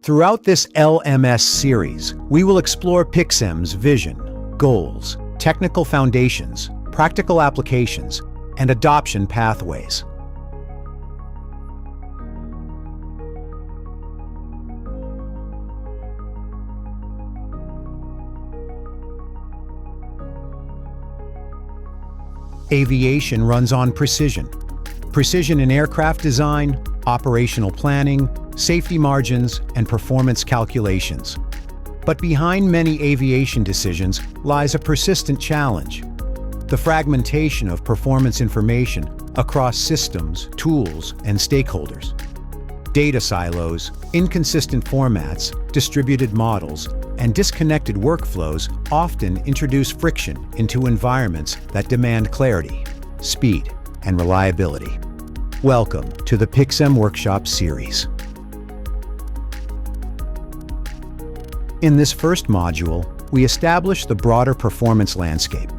Throughout this LMS series, we will explore PIXM's vision, goals, technical foundations, practical applications, and adoption pathways. Aviation runs on precision. Precision in aircraft design, operational planning, safety margins, and performance calculations. But behind many aviation decisions lies a persistent challenge: the fragmentation of performance information across systems, tools, and stakeholders. Data silos, inconsistent formats, distributed models, and disconnected workflows often introduce friction into environments that demand clarity, speed, and reliability. Welcome to the PIXM Workshop series. In this first module, we establish the broader performance landscape.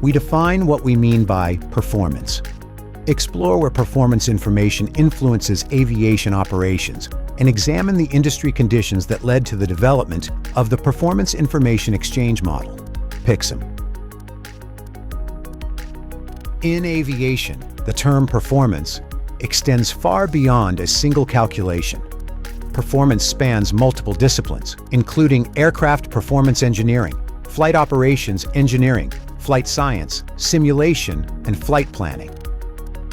We define what we mean by performance, explore where performance information influences aviation operations, and examine the industry conditions that led to the development of the Performance Information Exchange Model, PIXM. In aviation, the term performance extends far beyond a single calculation. Performance spans multiple disciplines, including aircraft performance engineering, flight operations engineering, flight science, simulation, and flight planning.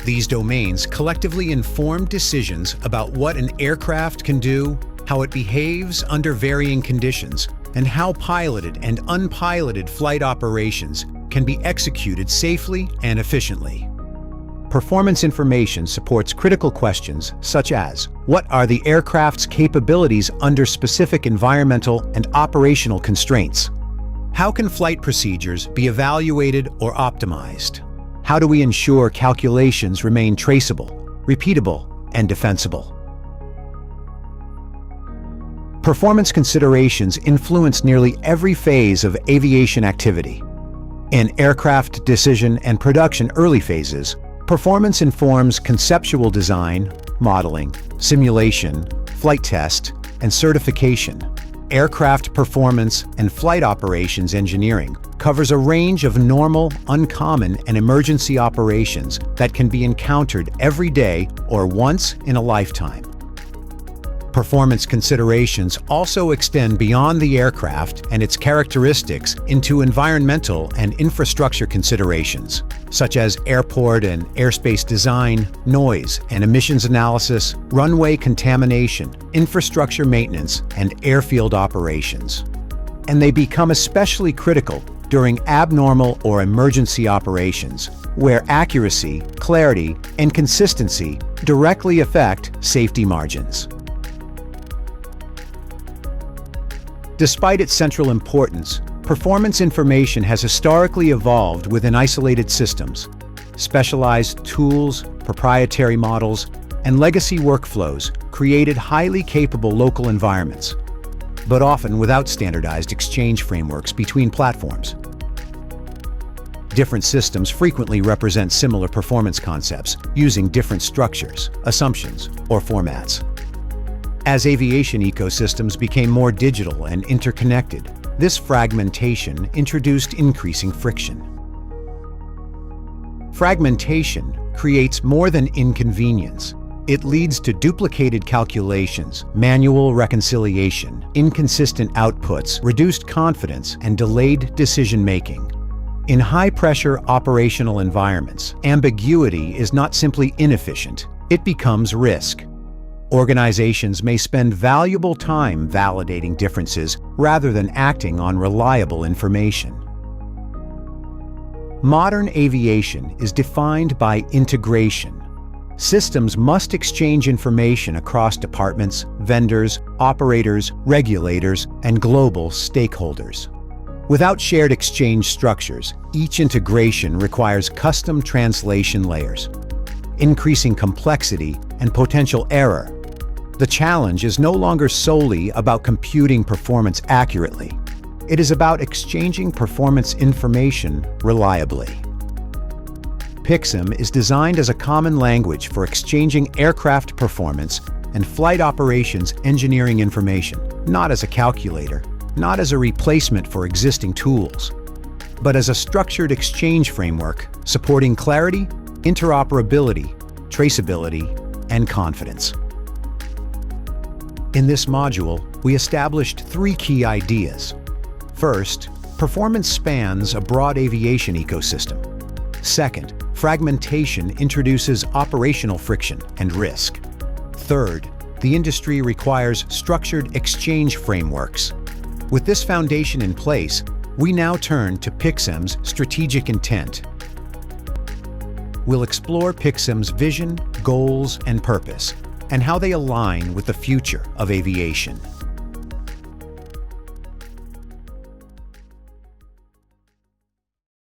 These domains collectively inform decisions about what an aircraft can do, how it behaves under varying conditions, and how piloted and unpiloted flight operations can be executed safely and efficiently. Performance information supports critical questions such as: what are the aircraft's capabilities under specific environmental and operational constraints? How can flight procedures be evaluated or optimized? How do we ensure calculations remain traceable, repeatable, and defensible? Performance considerations influence nearly every phase of aviation activity. In aircraft decision and production early phases, performance informs conceptual design, modeling, simulation, flight test, and certification. Aircraft performance and flight operations engineering covers a range of normal, uncommon, and emergency operations that can be encountered every day or once in a lifetime. Performance considerations also extend beyond the aircraft and its characteristics into environmental and infrastructure considerations, such as airport and airspace design, noise and emissions analysis, runway contamination, infrastructure maintenance, and airfield operations. And they become especially critical during abnormal or emergency operations, where accuracy, clarity, and consistency directly affect safety margins. Despite its central importance, performance information has historically evolved within isolated systems. Specialized tools, proprietary models, and legacy workflows created highly capable local environments, but often without standardized exchange frameworks between platforms. Different systems frequently represent similar performance concepts, using different structures, assumptions, or formats. As aviation ecosystems became more digital and interconnected, this fragmentation introduced increasing friction. Fragmentation creates more than inconvenience. It leads to duplicated calculations, manual reconciliation, inconsistent outputs, reduced confidence, and delayed decision-making. In high-pressure operational environments, ambiguity is not simply inefficient, it becomes risk. Organizations may spend valuable time validating differences rather than acting on reliable information. Modern aviation is defined by integration. Systems must exchange information across departments, vendors, operators, regulators, and global stakeholders. Without shared exchange structures, each integration requires custom translation layers, increasing complexity and potential error. The challenge is no longer solely about computing performance accurately. It is about exchanging performance information reliably. PIXM is designed as a common language for exchanging aircraft performance and flight operations engineering information, not as a calculator, not as a replacement for existing tools, but as a structured exchange framework supporting clarity, interoperability, traceability, and confidence. In this module, we established 3 key ideas. First, performance spans a broad aviation ecosystem. Second, fragmentation introduces operational friction and risk. Third, the industry requires structured exchange frameworks. With this foundation in place, we now turn to PIXM's strategic intent. We'll explore PIXM's vision, goals, and purpose, and how they align with the future of aviation.